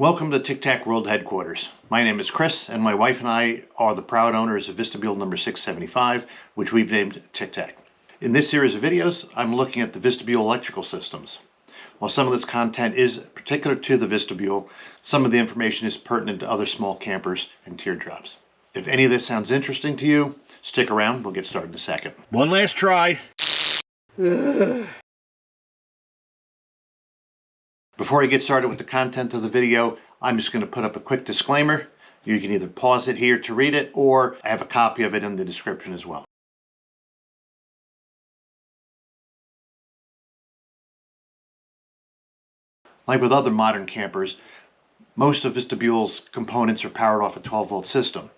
Welcome to TicTac World Headquarters. My name is Chris, and my wife and I are the proud owners of Vistabule number 675, which we've named TicTac. In this series of videos, I'm looking at the Vistabule electrical systems. While some of this content is particular to the Vistabule, some of the information is pertinent to other small campers and teardrops. If any of this sounds interesting to you, stick around. We'll get started in a second. One last try. Before I get started with the content of the video, I'm just going to put up a quick disclaimer. You can either pause it here to read it, or I have a copy of it in the description as well. Like with other modern campers, most of Vistabule's components are powered off a 12-volt system,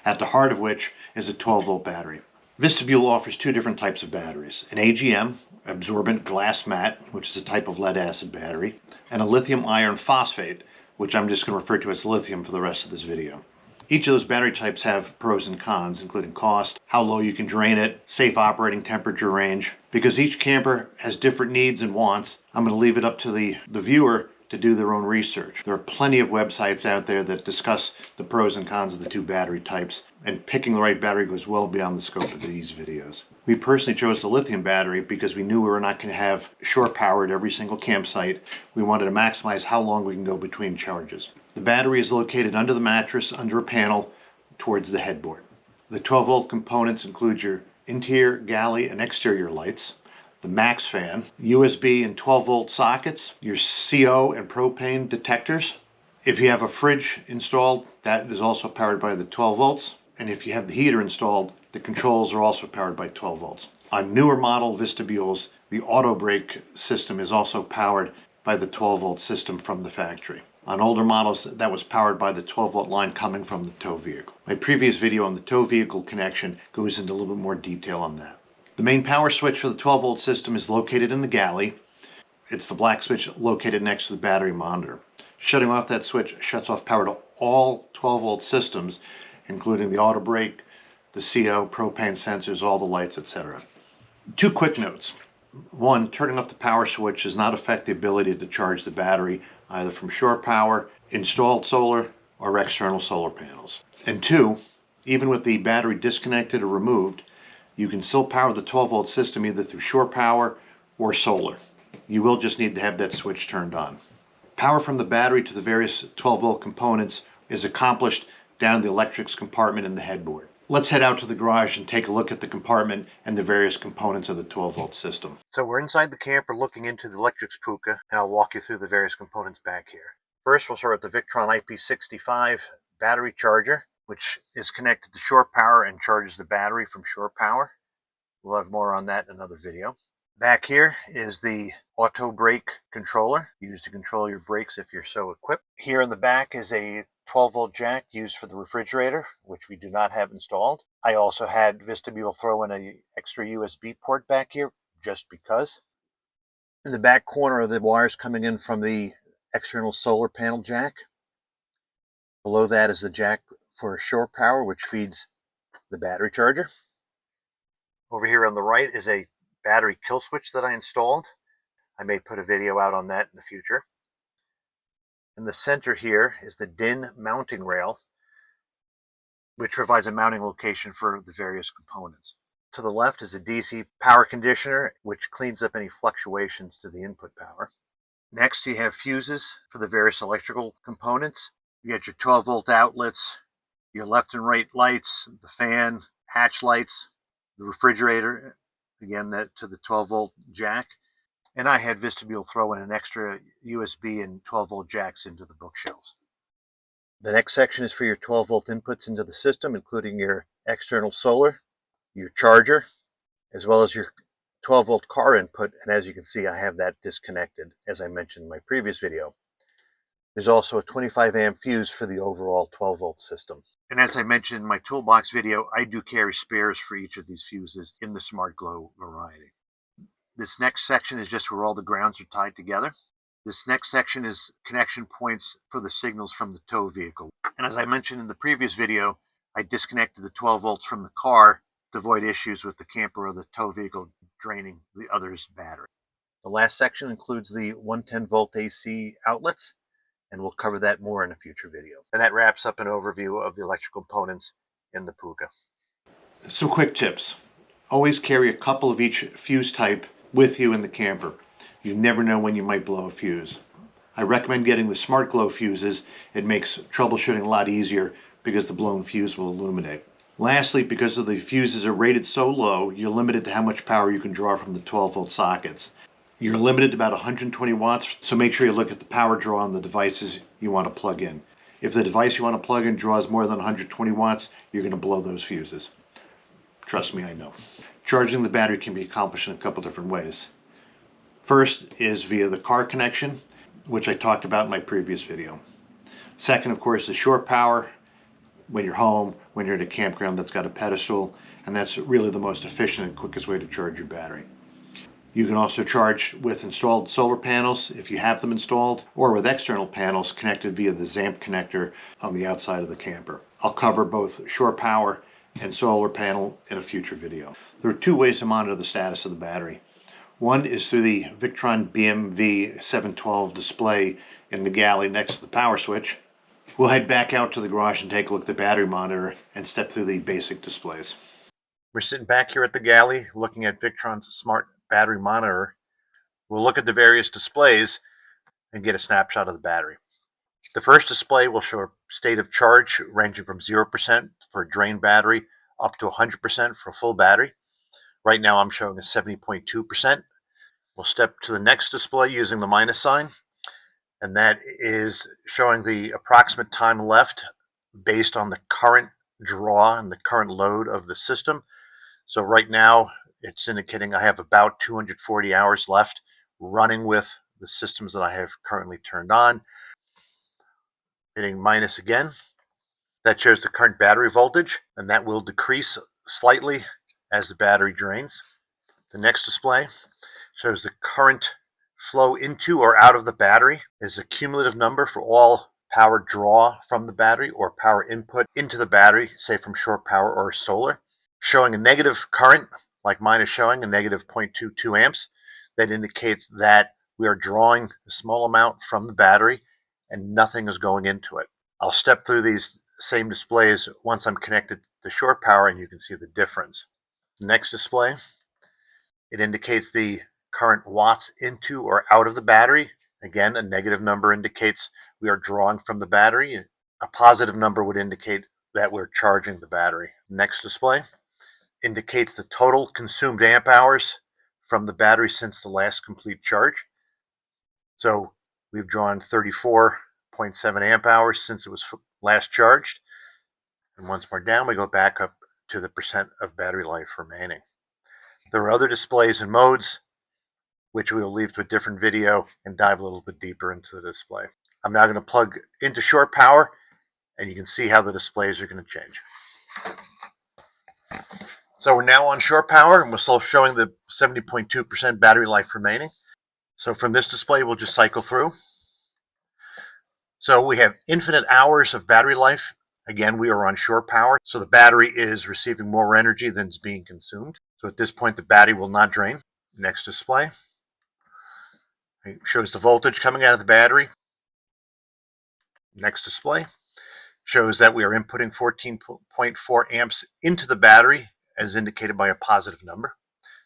at the heart of which is a 12-volt battery. Vistabule offers two different types of batteries: an AGM, absorbent glass mat, which is a type of lead-acid battery, and a lithium iron phosphate, which I'm just going to refer to as lithium for the rest of this video. Each of those battery types have pros and cons, including cost, how low you can drain it, safe operating temperature range. Because each camper has different needs and wants, I'm going to leave it up to the viewer to do their own research. There are plenty of websites out there that discuss the pros and cons of the two battery types, and picking the right battery goes well beyond the scope of these videos. We personally chose the lithium battery because we knew we were not going to have shore power at every single campsite. We wanted to maximize how long we can go between charges. The battery is located under the mattress, under a panel, towards the headboard. The 12-volt components include your interior, galley, and exterior lights, the max fan, USB and 12-volt sockets, your CO and propane detectors. If you have a fridge installed, that is also powered by the 12 volts. And if you have the heater installed, the controls are also powered by 12 volts. On newer model Vistabules, the auto brake system is also powered by the 12-volt system from the factory. On older models, that was powered by the 12-volt line coming from the tow vehicle. My previous video on the tow vehicle connection goes into a little bit more detail on that. The main power switch for the 12-volt system is located in the galley. It's the black switch located next to the battery monitor. Shutting off that switch shuts off power to all 12-volt systems, including the auto brake, the CO, propane sensors, all the lights, etc. Two quick notes. One, turning off the power switch does not affect the ability to charge the battery either from shore power, installed solar, or external solar panels. And two, even with the battery disconnected or removed, you can still power the 12-volt system either through shore power or solar. You will just need to have that switch turned on. Power from the battery to the various 12-volt components is accomplished down in the electrics compartment in the headboard. Let's head out to the garage and take a look at the compartment and the various components of the 12-volt system. So we're inside the camper looking into the electrics puka, and I'll walk you through the various components back here. First, we'll start with the Victron IP65 battery charger, which is connected to shore power and charges the battery from shore power. We'll have more on that in another video. Back here is the auto brake controller, used to control your brakes if you're so equipped. Here in the back is a 12-volt jack used for the refrigerator, which we do not have installed. I also had Vistabule throw in an extra USB port back here, just because. In the back corner are the wires coming in from the external solar panel jack. Below that is the jack for shore power, which feeds the battery charger. Over here on the right is a battery kill switch that I installed. I may put a video out on that in the future. In the center here is the DIN mounting rail, which provides a mounting location for the various components. To the left is a DC power conditioner, which cleans up any fluctuations to the input power. Next, you have fuses for the various electrical components. You got your 12-volt outlets, your left and right lights, the fan, hatch lights, the refrigerator, again that to the 12-volt jack. And I had Vistabule throw in an extra USB and 12-volt jacks into the bookshelves. The next section is for your 12-volt inputs into the system, including your external solar, your charger, as well as your 12-volt car input. And as you can see, I have that disconnected, as I mentioned in my previous video. There's also a 25 amp fuse for the overall 12-volt system. And as I mentioned in my toolbox video, I do carry spares for each of these fuses in the Smart Glow variety. This next section is just where all the grounds are tied together. This next section is connection points for the signals from the tow vehicle. And as I mentioned in the previous video, I disconnected the 12 volts from the car to avoid issues with the camper or the tow vehicle draining the other's battery. The last section includes the 110 volt AC outlets and we'll cover that more in a future video. And that wraps up an overview of the electrical components in the Puka. Some quick tips. Always carry a couple of each fuse type with you in the camper. You never know when you might blow a fuse. I recommend getting the Smart Glow fuses. It makes troubleshooting a lot easier because the blown fuse will illuminate. Lastly, because of the fuses are rated so low, you're limited to how much power you can draw from the 12-volt sockets. You're limited to about 120 watts, so make sure you look at the power draw on the devices you want to plug in. If the device you want to plug in draws more than 120 watts, you're going to blow those fuses. Trust me, I know. Charging the battery can be accomplished in a couple different ways. First is via the car connection, which I talked about in my previous video. Second, of course, is shore power when you're home, when you're at a campground that's got a pedestal, and that's really the most efficient and quickest way to charge your battery. You can also charge with installed solar panels if you have them installed, or with external panels connected via the ZAMP connector on the outside of the camper. I'll cover both shore power and solar panel in a future video. There are two ways to monitor the status of the battery. One is through the Victron BMV712 display in the galley next to the power switch. We'll head back out to the garage and take a look at the battery monitor and step through the basic displays. We're sitting back here at the galley looking at Victron's smart battery monitor. We'll look at the various displays and get a snapshot of the battery. The first display will show a state of charge ranging from 0% for a drain battery up to 100% for a full battery. Right now I'm showing a 70.2%. We'll step to the next display using the minus sign, and that is showing the approximate time left based on the current draw and the current load of the system. So right now it's indicating I have about 240 hours left running with the systems that I have currently turned on. Hitting minus again. That shows the current battery voltage, and that will decrease slightly as the battery drains. The next display shows the current flow into or out of the battery is a cumulative number for all power draw from the battery or power input into the battery, say from shore power or solar. Showing a negative current, like mine is showing, a negative 0.22 amps. That indicates that we are drawing a small amount from the battery and nothing is going into it. I'll step through these same displays once I'm connected to shore power and you can see the difference. Next display, it indicates the current watts into or out of the battery. Again, a negative number indicates we are drawing from the battery. A positive number would indicate that we're charging the battery. Next display indicates the total consumed amp hours from the battery since the last complete charge. So we've drawn 34.7 amp hours since it was last charged. And once more down, we go back up to the percent of battery life remaining. There are other displays and modes, which we will leave to a different video and dive a little bit deeper into the display. I'm now going to plug into shore power, and you can see how the displays are going to change. So we're now on shore power, and we're still showing the 70.2% battery life remaining. So from this display, we'll just cycle through. So we have infinite hours of battery life. Again, we are on shore power, so the battery is receiving more energy than is being consumed. So at this point, the battery will not drain. Next display. It shows the voltage coming out of the battery. Next display shows that we are inputting 14.4 amps into the battery as indicated by a positive number.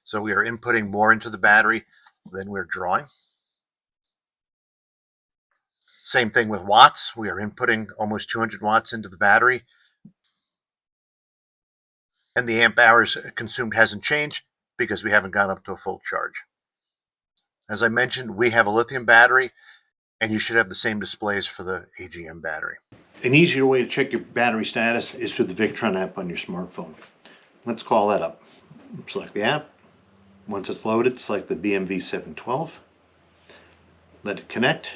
So we are inputting more into the battery than we're drawing. Same thing with watts. We are inputting almost 200 watts into the battery. And the amp hours consumed hasn't changed because we haven't gone up to a full charge. As I mentioned, we have a lithium battery, and you should have the same displays for the AGM battery. An easier way to check your battery status is through the Victron app on your smartphone. Let's call that up. Select the app. Once it's loaded, select the BMV712. Let it connect.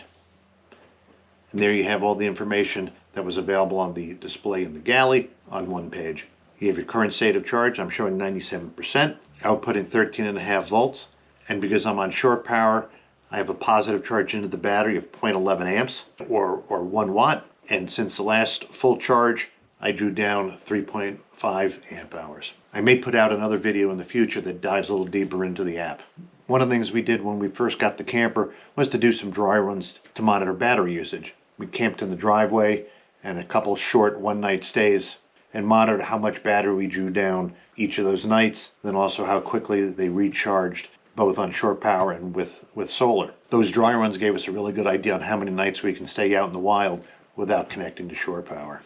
And there you have all the information that was available on the display in the galley on one page. You have your current state of charge. I'm showing 97%, outputting 13.5 volts. And because I'm on shore power, I have a positive charge into the battery of 0.11 amps or 1 watt. And since the last full charge, I drew down 3.5 amp hours. I may put out another video in the future that dives a little deeper into the app. One of the things we did when we first got the camper was to do some dry runs to monitor battery usage. We camped in the driveway and a couple short one-night stays and monitored how much battery we drew down each of those nights, then also how quickly they recharged, both on shore power and with solar. Those dry runs gave us a really good idea on how many nights we can stay out in the wild without connecting to shore power.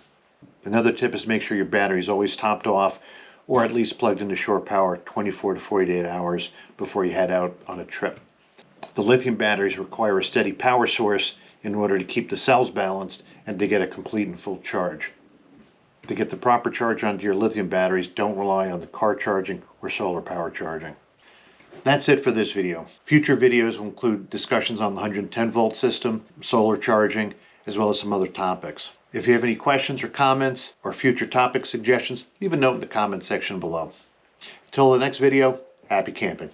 Another tip is to make sure your battery is always topped off or at least plugged into shore power 24 to 48 hours before you head out on a trip. The lithium batteries require a steady power source in order to keep the cells balanced and to get a complete and full charge. To get the proper charge onto your lithium batteries, don't rely on the car charging or solar power charging. That's it for this video. Future videos will include discussions on the 110 volt system, solar charging, as well as some other topics. If you have any questions or comments or future topic suggestions, leave a note in the comment section below. Until the next video, happy camping.